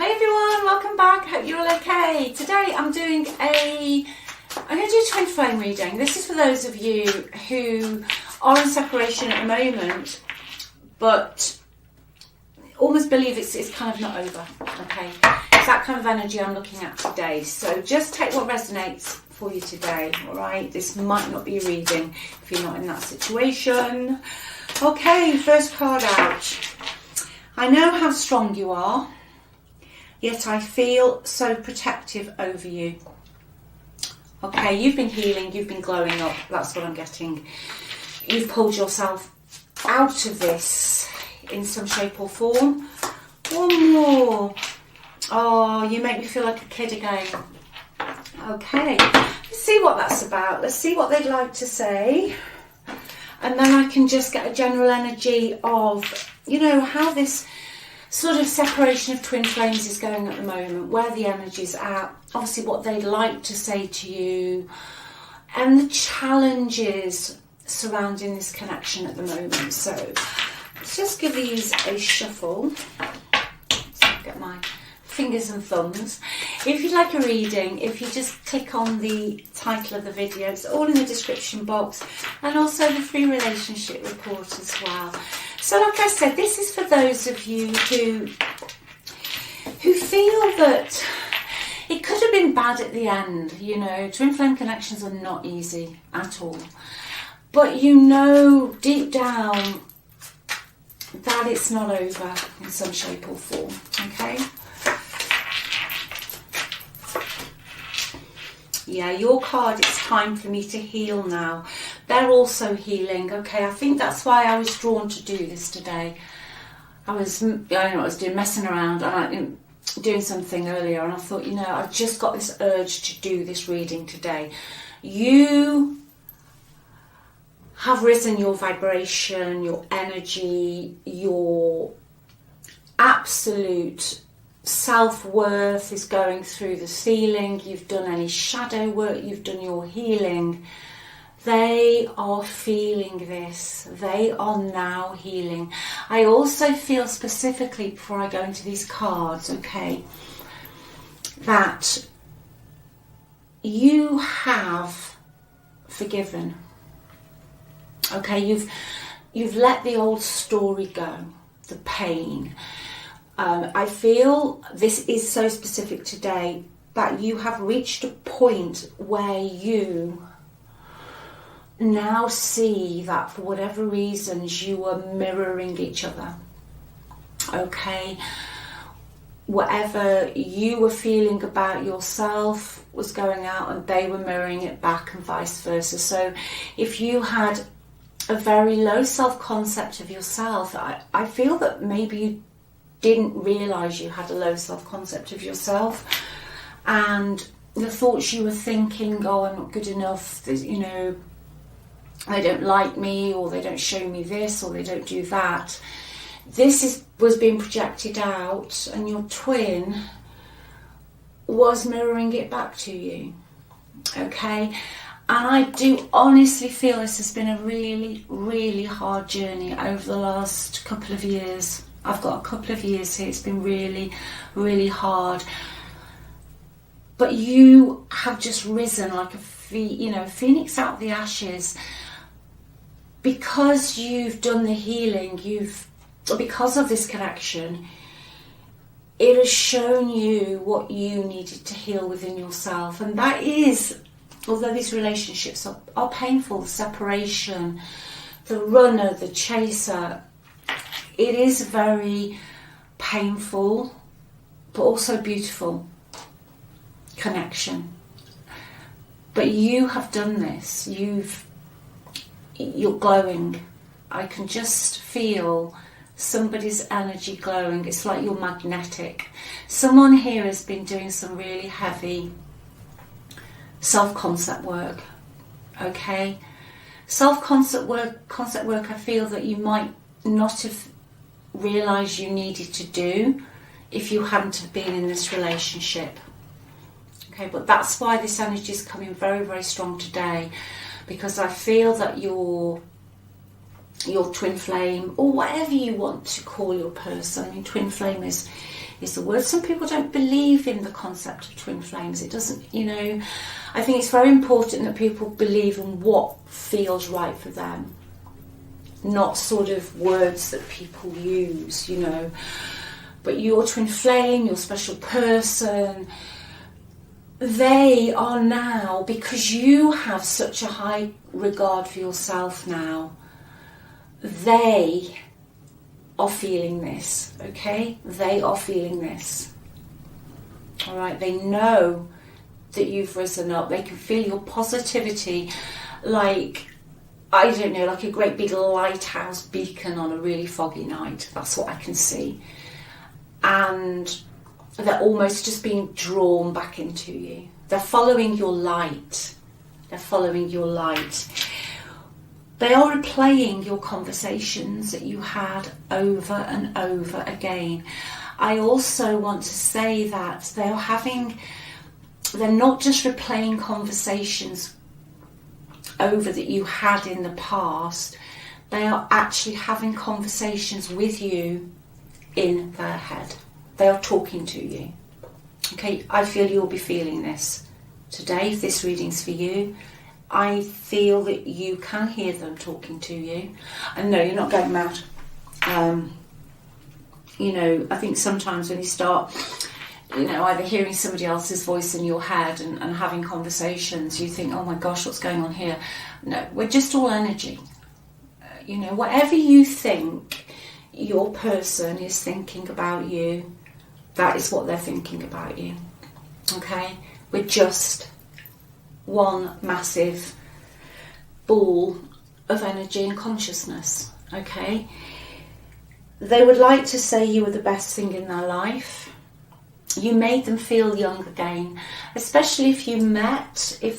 Hi everyone, welcome back. Hope you're all okay. Today I'm going to do a twin flame reading. This is for those of you who are in separation at the moment, but almost believe it's kind of not over. Okay, it's that kind of energy I'm looking at today. So just take what resonates for you today. All right, this might not be a reading if you're not in that situation. Okay, first card out. I know how strong you are, yet I feel so protective over you. Okay, you've been healing, you've been glowing up, that's what I'm getting. You've pulled yourself out of this in some shape or form. One more. Oh, you make me feel like a kid again. Okay, let's see what that's about. Let's see what they'd like to say. And then I can just get a general energy of, you know, how this sort of separation of twin flames is going at the moment, where the energy's at, obviously what they'd like to say to you, and the challenges surrounding this connection at the moment. So let's just give these a shuffle. So I'll get my fingers and thumbs. If you'd like a reading, if you just click on the title of the video, it's all in the description box, and also the free relationship report as well. So like I said, this is for those of you who feel that it could have been bad at the end. You know, twin flame connections are not easy at all, but you know deep down that it's not over in some shape or form. Okay. Yeah, your card, it's time for me to heal now. They're also healing. Okay, I think that's why I was drawn to do this today. I was doing messing around and doing something earlier, and I thought, you know, I've just got this urge to do this reading today. You have risen your vibration, your energy, your absolute self-worth is going through the ceiling. You've done any shadow work, you've done your healing. They are feeling this. They are now healing. I also feel specifically, before I go into these cards, okay, that you have forgiven. Okay, you've let the old story go, the pain. I feel this is so specific today that you have reached a point where you now see that for whatever reasons you were mirroring each other. Okay, whatever you were feeling about yourself was going out and they were mirroring it back, and vice versa. So if you had a very low self-concept of yourself, I feel that maybe you didn't realise you had a low self-concept of yourself, and the thoughts you were thinking, oh, I'm not good enough, you know, they don't like me, or they don't show me this, or they don't do that. This was being projected out, and your twin was mirroring it back to you. Okay, and I do honestly feel this has been a really, really hard journey over the last couple of years. I've got a couple of years here. It's been really, really hard. But you have just risen like a phoenix out of the ashes, because you've done the healing. Because of this connection, it has shown you what you needed to heal within yourself, and that is, although these relationships are painful, the separation, the runner, the chaser, it is very painful, but also beautiful connection. But you have done this. You're glowing. I can just feel somebody's energy glowing. It's like you're magnetic. Someone here has been doing some really heavy self-concept work. Okay, self-concept work. I feel that you might not have realised you needed to do if you hadn't have been in this relationship. Okay, but that's why this energy is coming very, very strong today, because I feel that you're your twin flame, or whatever you want to call your person. I mean, twin flame is the word. Some people don't believe in the concept of twin flames. It doesn't, I think it's very important that people believe in what feels right for them, not sort of words that people use, But your twin flame, your special person, they are now, because you have such a high regard for yourself now, they are feeling this, okay? They are feeling this. All right, they know that you've risen up. They can feel your positivity like, I don't know, like a great big lighthouse beacon on a really foggy night. That's what I can see. And they're almost just being drawn back into you. They're following your light. They're following your light. They are replaying your conversations that you had over and over again. I also want to say that they're not just replaying conversations over that you had in the past. They are actually having conversations with you in their head. They are talking to you. Okay, I feel you'll be feeling this today. If this reading's for you, I feel that you can hear them talking to you. And no, you're not going mad. I think sometimes when you start, either hearing somebody else's voice in your head and having conversations, you think, oh my gosh, what's going on here? No, we're just all energy. Whatever you think your person is thinking about you, that is what they're thinking about you. Okay? We're just one massive ball of energy and consciousness. Okay? They would like to say you were the best thing in their life. You made them feel young again, especially if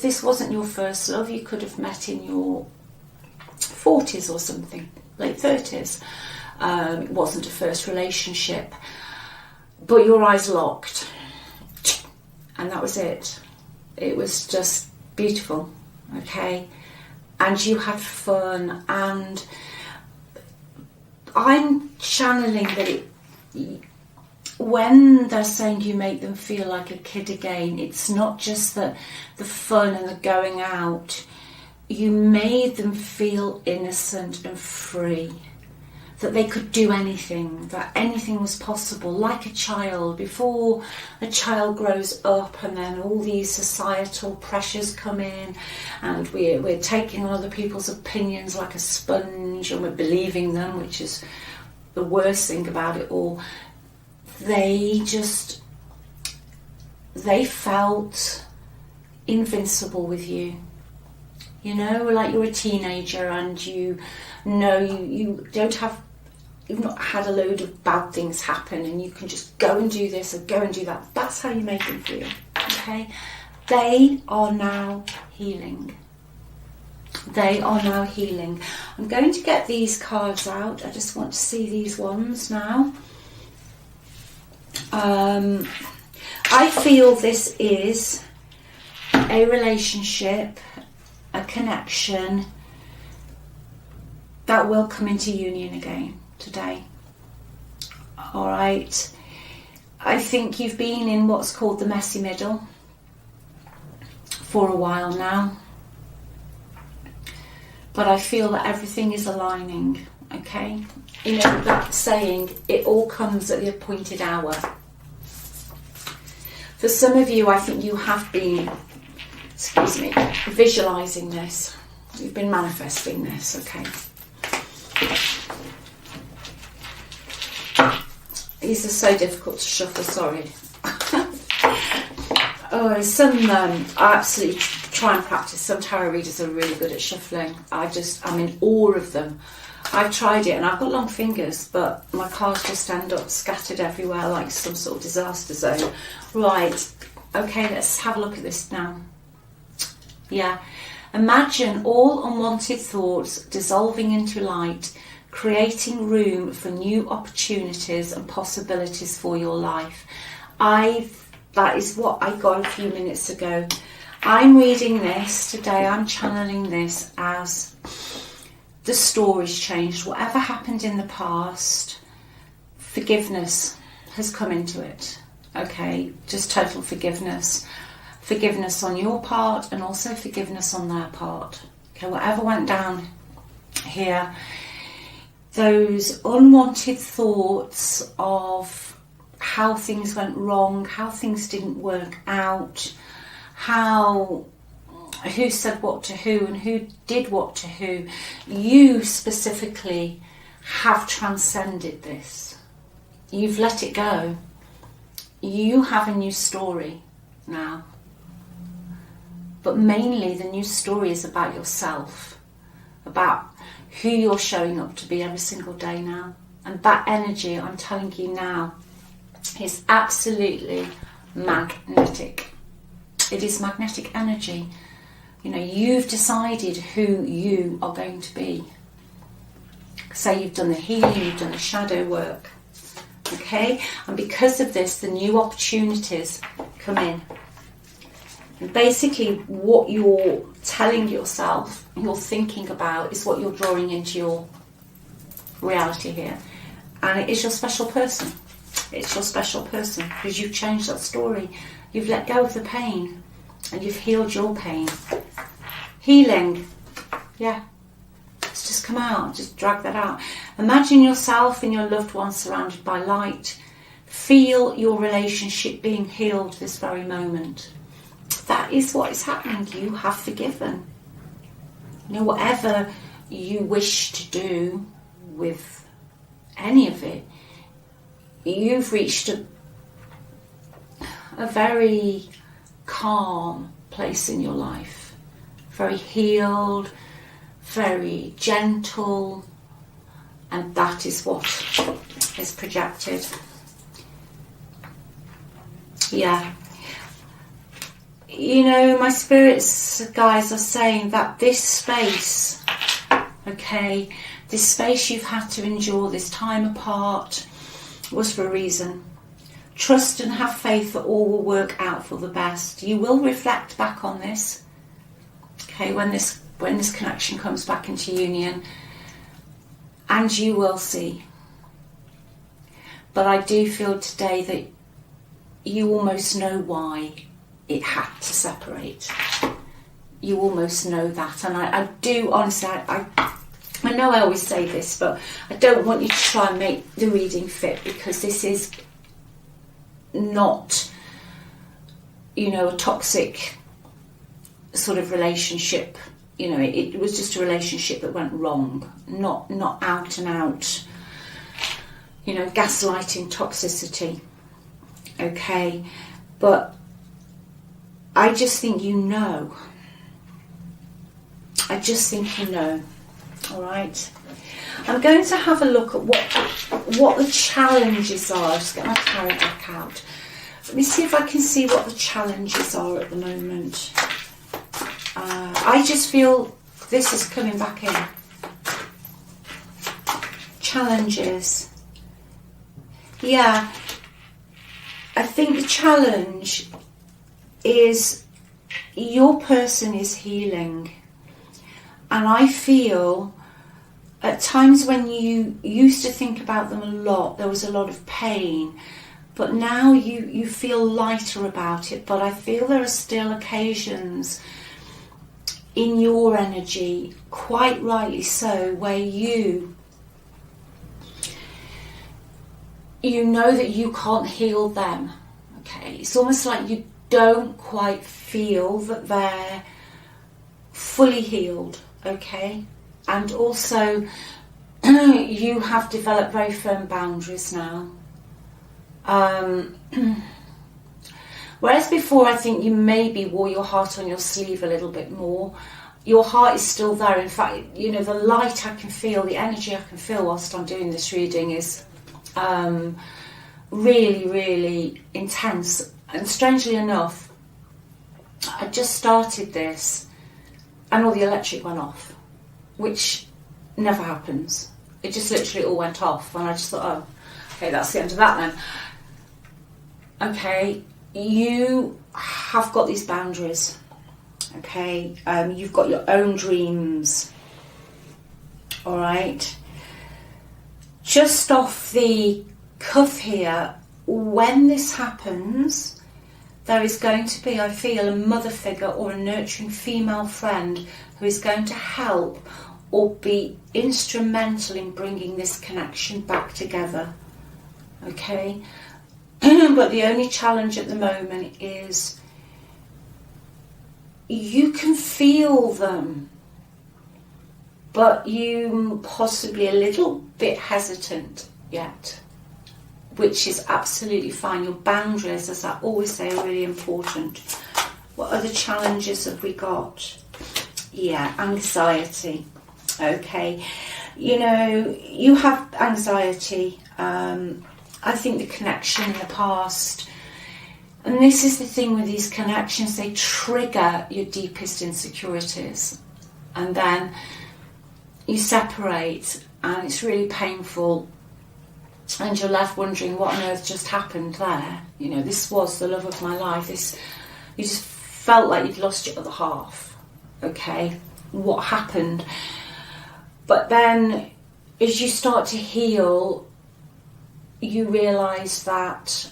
this wasn't your first love, you could have met in your 40s or something, late 30s. It wasn't a first relationship, but your eyes locked, and that was it. It was just beautiful, okay? And you had fun, and I'm channeling that when they're saying you make them feel like a kid again, it's not just the fun and the going out. You made them feel innocent and free, that they could do anything, that anything was possible, like a child. Before a child grows up and then all these societal pressures come in and we're taking on other people's opinions like a sponge and we're believing them, which is the worst thing about it all. They felt invincible with you. Like you're a teenager and you you've not had a load of bad things happen and you can just go and do this or go and do that. That's how you make them feel, okay? They are now healing. They are now healing. I'm going to get these cards out. I just want to see these ones now. I feel this is a relationship, a connection that will come into union again today. All right. I think you've been in what's called the messy middle for a while now, but I feel that everything is aligning. Okay, that saying, it all comes at the appointed hour. For some of you, I think you have been, visualizing this. You've been manifesting this. Okay. These are so difficult to shuffle, sorry. I absolutely try and practice. Some tarot readers are really good at shuffling. I'm in awe of them. I've tried it and I've got long fingers, but my cards just end up scattered everywhere like some sort of disaster zone. Right, okay, let's have a look at this now. Yeah, imagine all unwanted thoughts dissolving into light, creating room for new opportunities and possibilities for your life. That is what I got a few minutes ago. I'm reading this today, I'm channeling this as the story's changed. Whatever happened in the past, forgiveness has come into it. Okay, just total forgiveness. Forgiveness on your part and also forgiveness on their part. Okay, whatever went down here, those unwanted thoughts of how things went wrong, how things didn't work out, who said what to who and who did what to who, you specifically have transcended this. You've let it go. You have a new story now. But mainly the new story is about yourself, about who you're showing up to be every single day now. And that energy, I'm telling you now, is absolutely magnetic. It is magnetic energy. You know, you've decided who you are going to be. Say you've done the healing, you've done the shadow work. Okay? And because of this, the new opportunities come in. And basically what you're telling yourself, you're thinking about, is what you're drawing into your reality here. And it is your special person. It's your special person because you've changed that story. You've let go of the pain and you've healed your pain. Healing. Yeah. It's just come out. Just drag that out. Imagine yourself and your loved ones surrounded by light. Feel your relationship being healed this very moment. That is what is happening. You have forgiven. You know, whatever you wish to do with any of it, you've reached a very calm place in your life. Very healed, very gentle, and that is what is projected. Yeah. You know, my spirits guys are saying that this space, okay, this space you've had to endure, this time apart, was for a reason. Trust and have faith that all will work out for the best. You will reflect back on this, okay, when this connection comes back into union, and you will see. But I do feel today that you almost know why it had to separate. You almost know that, and I do honestly, I know I always say this, but I don't want you to try and make the reading fit, because this is not, you know, a toxic sort of relationship. You know, it was just a relationship that went wrong, not out and out, you know, gaslighting, toxicity. Okay, but I just think you know. I just think you know. All right. I'm going to have a look at what the challenges are. Just get my tarot back out. Let me see if I can see what the challenges are at the moment. I just feel this is coming back in. Challenges. Yeah. I think the challenge is your person is healing. And I feel at times when you used to think about them a lot, there was a lot of pain. But now you feel lighter about it. But I feel there are still occasions in your energy, quite rightly so, where you know that you can't heal them. Okay, it's almost like you don't quite feel that they're fully healed. Okay, and also you have developed very firm boundaries now. Whereas before, I think you maybe wore your heart on your sleeve a little bit more. Your heart is still there. In fact, you know, the light I can feel, the energy I can feel whilst I'm doing this reading is really, really intense. And strangely enough, I just started this and all the electric went off, which never happens. It just literally all went off, and I just thought, oh, okay, that's the end of that then. Okay, you have got these boundaries. Okay, you've got your own dreams. all right? Just off the cuff here, when this happens, there is going to be, I feel, a mother figure or a nurturing female friend who is going to help or be instrumental in bringing this connection back together, okay? But the only challenge at the moment is you can feel them, but you possibly a little bit hesitant yet, which is absolutely fine. Your boundaries, as I always say, are really important. What other challenges have we got? Yeah, anxiety. Okay, you know, you have anxiety. I think the connection in the past, and this is the thing with these connections, they trigger your deepest insecurities, and then you separate and it's really painful, and you're left wondering what on earth just happened there. You know, this was the love of my life. This, you just felt like you'd lost your other half. Okay, what happened? But then as you start to heal, you realise that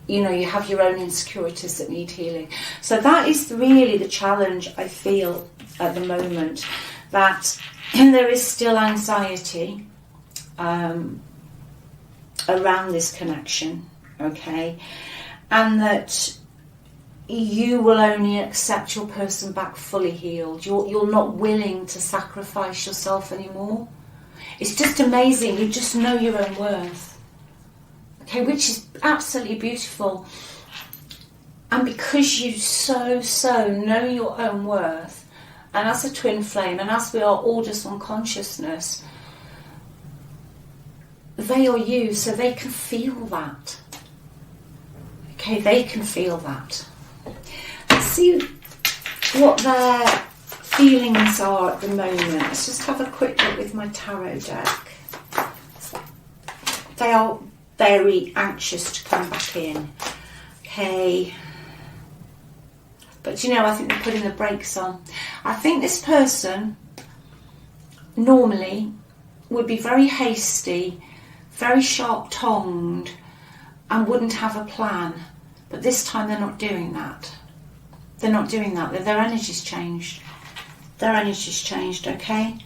you know, you have your own insecurities that need healing. So that is really the challenge I feel at the moment, that there is still anxiety around this connection, okay, and that you will only accept your person back fully healed. You're not willing to sacrifice yourself anymore. It's just amazing. You just know your own worth, okay, which is absolutely beautiful. And because you so know your own worth, and as a twin flame, and as we are all just one consciousness, they are you, so they can feel that. Okay, they can feel that. Let's see what their feelings are at the moment. Let's just have a quick look with my tarot deck. They are very anxious to come back in. Okay. But you know, I think they're putting the brakes on. I think this person normally would be very hasty, very sharp-tongued, and wouldn't have a plan. But this time they're not doing that. They're not doing that. Their energy's changed. Their energy's changed, okay?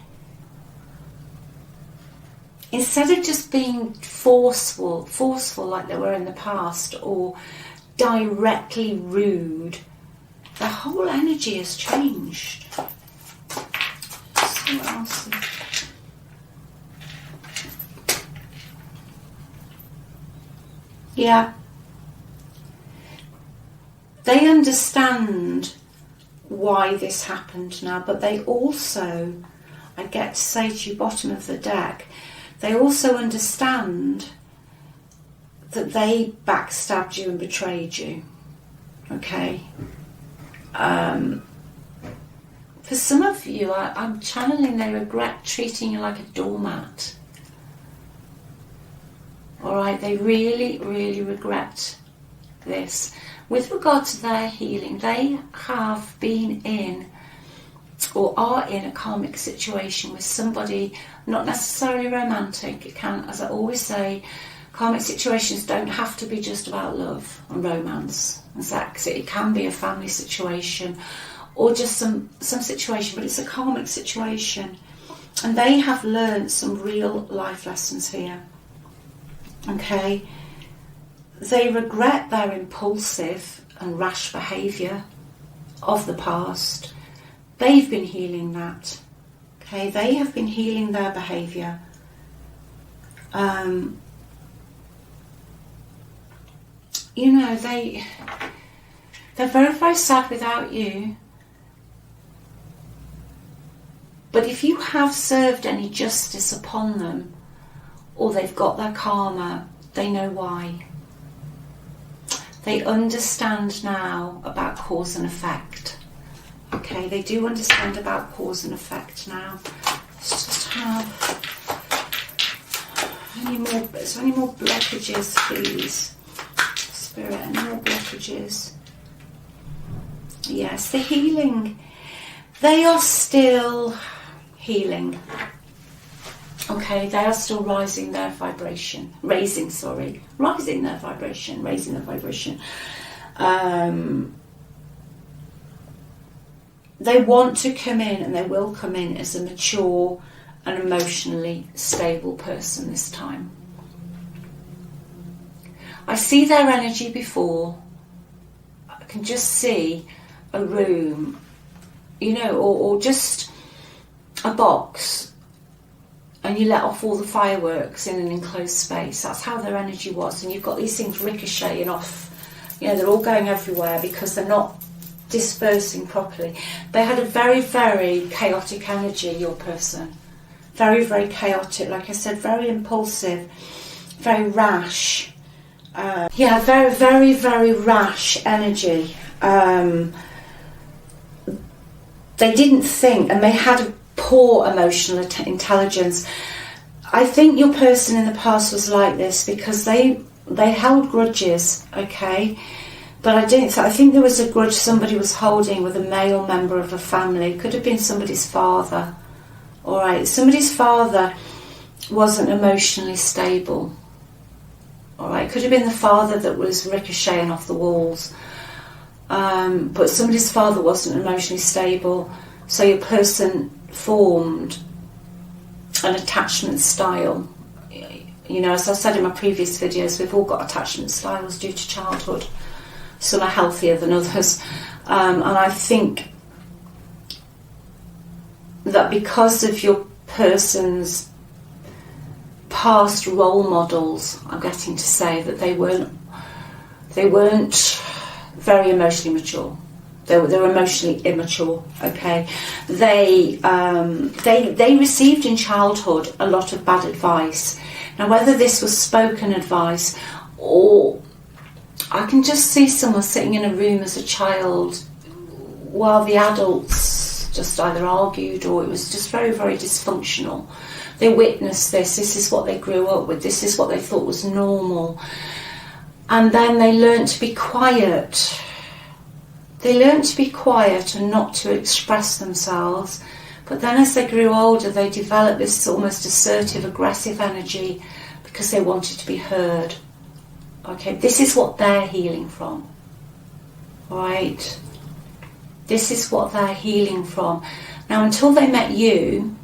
Instead of just being forceful like they were in the past, or directly rude, their whole energy has changed. Let's see what else. Yeah. They understand why this happened now, but they also, I get to say to you, bottom of the deck, they also understand that they backstabbed you and betrayed you. Okay? For some of you, I'm channeling, they regret treating you like a doormat. Alright, they really regret this. With regard to their healing, they have been in or are in a karmic situation with somebody, not necessarily romantic. It can, as I always say, karmic situations don't have to be just about love and romance and sex. It can be a family situation or just some situation, but it's a karmic situation. And they have learned some real life lessons here. Okay? They regret their impulsive and rash behaviour of the past. They've been healing that. Okay, they have been healing their behaviour. You know, they're very sad without you. But if you have served any justice upon them, or they've got their karma, they know why. They understand now about cause and effect. Okay, they do understand about cause and effect now. Let's just have any more blockages, please. Spirit, any more blockages? Yes, the healing. they are still healing. Okay, they are still raising their vibration. They want to come in, and they will come in as a mature and emotionally stable person this time. I see their energy before. I can just see a room, you know, or just a box, and you let off all the fireworks in an enclosed space. That's how their energy was. And you've got these things ricocheting off, you know, they're all going everywhere because they're not dispersing properly. They had a very, very chaotic energy, your person. Very, very chaotic. Like I said, very impulsive, very rash. Very, very, very rash energy. They didn't think, and they had a poor emotional intelligence. I think your person in the past was like this because they held grudges, okay? But I think there was a grudge somebody was holding with a male member of a family. It could have been somebody's father. All right, somebody's father wasn't emotionally stable. All right, it could have been the father that was ricocheting off the walls. But somebody's father wasn't emotionally stable. So your person formed an attachment style. You know, as I said in my previous videos, we've all got attachment styles due to childhood. Some are healthier than others. And I think that because of your person's past role models, I'm getting to say that they weren't very emotionally mature. They were emotionally immature. Okay, they received in childhood a lot of bad advice. Now, whether this was spoken advice, or I can just see someone sitting in a room as a child while the adults just either argued, or it was just very, very dysfunctional. They witnessed this. This is what they grew up with. This is what they thought was normal. And then they learned to be quiet. They learned to be quiet and not to express themselves. But then as they grew older, they developed this almost assertive, aggressive energy because they wanted to be heard. Okay, this is what they're healing from. Right? This is what they're healing from. Now, until they met you,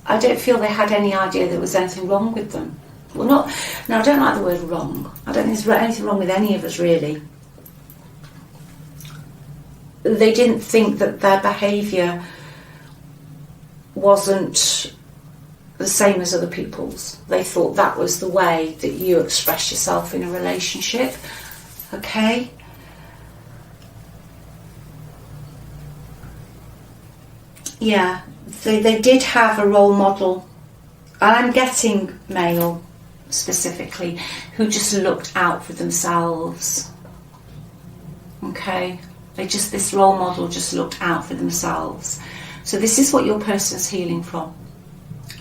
I don't feel they had any idea there was anything wrong with them. Well, now I don't like the word wrong. I don't think there's anything wrong with any of us, really. They didn't think that their behaviour wasn't the same as other people's. They thought that was the way that you express yourself in a relationship. Okay? Yeah, they did have a role model. And I'm getting male specifically, who just looked out for themselves. Okay? This role model just looked out for themselves. So this is what your person's healing from.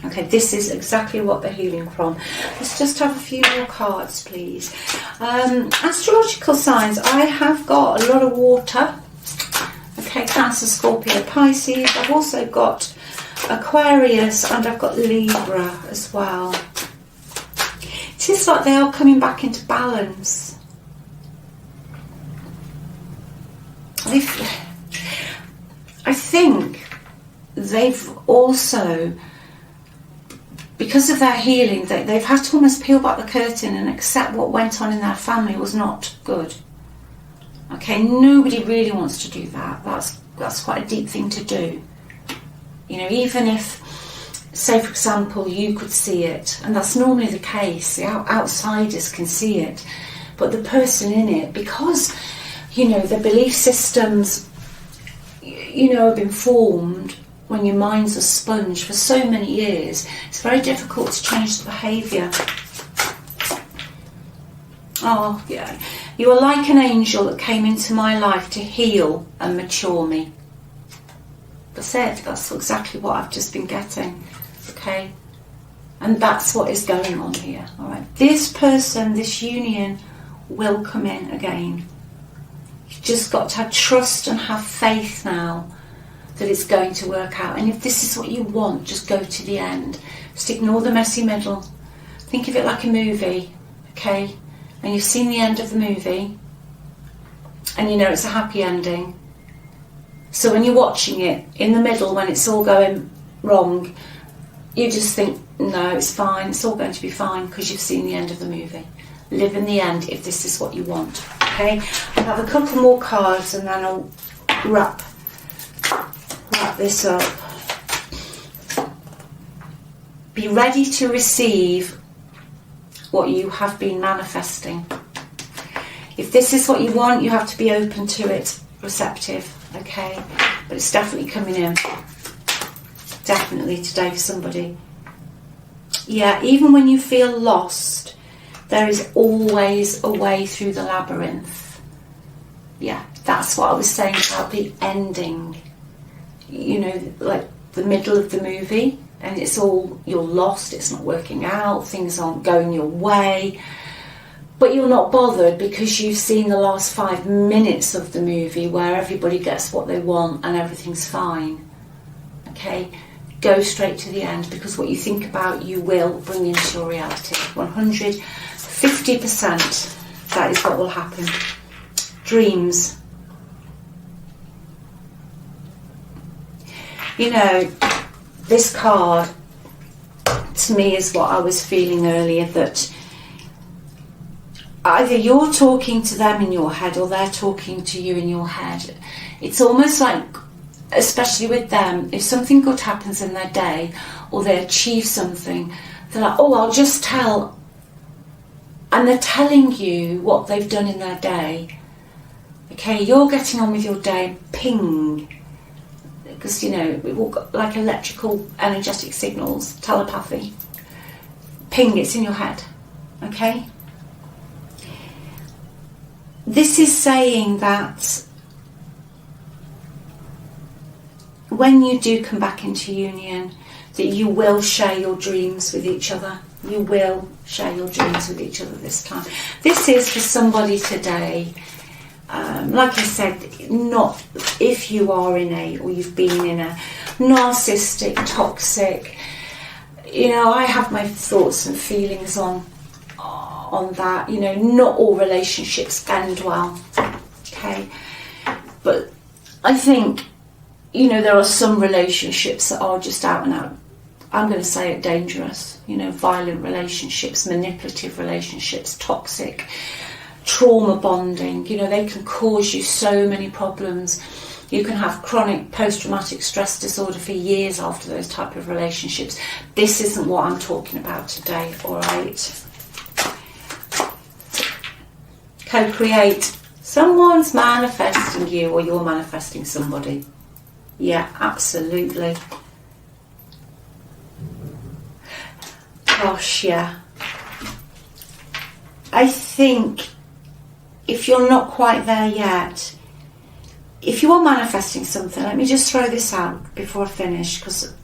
Okay, this is exactly what they're healing from. Let's just have a few more cards, please. Astrological signs. I have got a lot of water. Okay, Cancer, Scorpio, Pisces. I've also got Aquarius, and I've got Libra as well. It is like they are coming back into balance. I think they've also, because of their healing, they've had to almost peel back the curtain and accept what went on in their family was not good. Okay, nobody really wants to do that. That's quite a deep thing to do. You know, even if, say for example, you could see it, and that's normally the case, the outsiders can see it, but the person in it, because, you know, the belief systems, you know, have been formed when your mind's a sponge for so many years, it's very difficult to change the behaviour. Oh, yeah. You are like an angel that came into my life to heal and mature me. That's it. That's exactly what I've just been getting. Okay? And that's what is going on here. All right? This person, this union, will come in again. You've just got to have trust and have faith now that it's going to work out. And if this is what you want, just go to the end. Just ignore the messy middle. Think of it like a movie, okay? And you've seen the end of the movie, and you know it's a happy ending. So when you're watching it, in the middle, when it's all going wrong, you just think, no, it's fine, it's all going to be fine, because you've seen the end of the movie. Live in the end if this is what you want, okay? I'll have a couple more cards and then I'll wrap this up. Be ready to receive what you have been manifesting. If this is what you want, you have to be open to it, receptive, okay? But it's definitely coming in. Definitely today for somebody. Yeah, even when you feel lost, there is always a way through the labyrinth. Yeah, that's what I was saying about the ending. You know, like the middle of the movie, and it's all, you're lost, it's not working out, things aren't going your way, but you're not bothered because you've seen the last 5 minutes of the movie where everybody gets what they want and everything's fine. Okay, go straight to the end, because what you think about, you will bring into your reality. 150%, that is what will happen. Dreams. You know, this card to me is what I was feeling earlier, that either you're talking to them in your head or they're talking to you in your head. It's almost like, especially with them, if something good happens in their day or they achieve something, they're like, oh, I'll just tell. And they're telling you what they've done in their day. Okay, you're getting on with your day, ping. Because, you know, we've all got like electrical, energetic signals, telepathy. Ping, it's in your head. Okay? This is saying that when you do come back into union, that you will share your dreams with each other. You will share your dreams with each other this time. This is for somebody today. Like I said, not if you are in a, or you've been in a narcissistic, toxic, you know, I have my thoughts and feelings on that. You know, not all relationships end well, okay? But I think, you know, there are some relationships that are just out and out, I'm going to say it, dangerous. You know, violent relationships, manipulative relationships, toxic, trauma bonding. You know, they can cause you so many problems. You can have chronic post-traumatic stress disorder for years after those type of relationships. This isn't what I'm talking about today, all right? Co-create. Someone's manifesting you, or you're manifesting somebody. Yeah, absolutely. Gosh, yeah. I think if you're not quite there yet, if you are manifesting something, let me just throw this out before I finish, because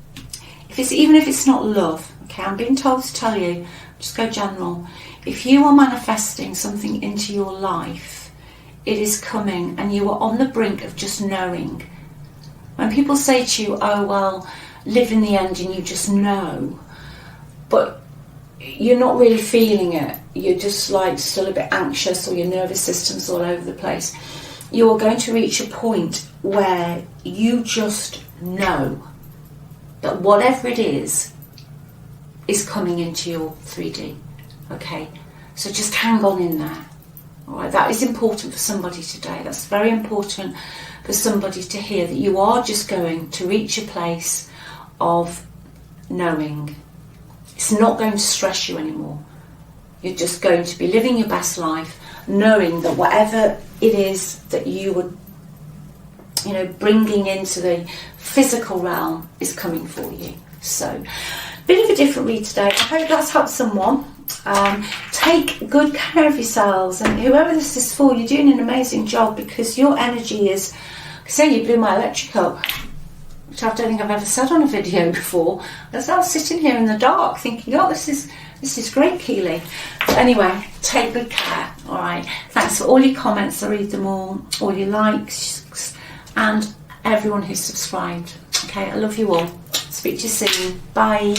even if it's not love, okay, I'm being told to tell you, just go general. If you are manifesting something into your life, it is coming, and you are on the brink of just knowing. When people say to you, oh, well, live in the end and you just know, but you're not really feeling it, you're just like still a bit anxious, or your nervous system's all over the place, you are going to reach a point where you just know that whatever it is coming into your 3D, okay? So just hang on in there, all right? That is important for somebody today. That's very important for somebody to hear, that you are just going to reach a place of knowing. It's not going to stress you anymore. You're just going to be living your best life, knowing that whatever it is that you were, you know, bringing into the physical realm is coming for you. So, bit of a different read today. I hope that's helped someone. Take good care of yourselves, and whoever this is for, you're doing an amazing job, because your energy is, say you blew my electric up, which I don't think I've ever said on a video before. I was sitting here in the dark thinking, oh, this is great, Keeley. But anyway, take good care, all right? Thanks for all your comments. I read them all your likes, and everyone who's subscribed. Okay, I love you all. Speak to you soon. Bye.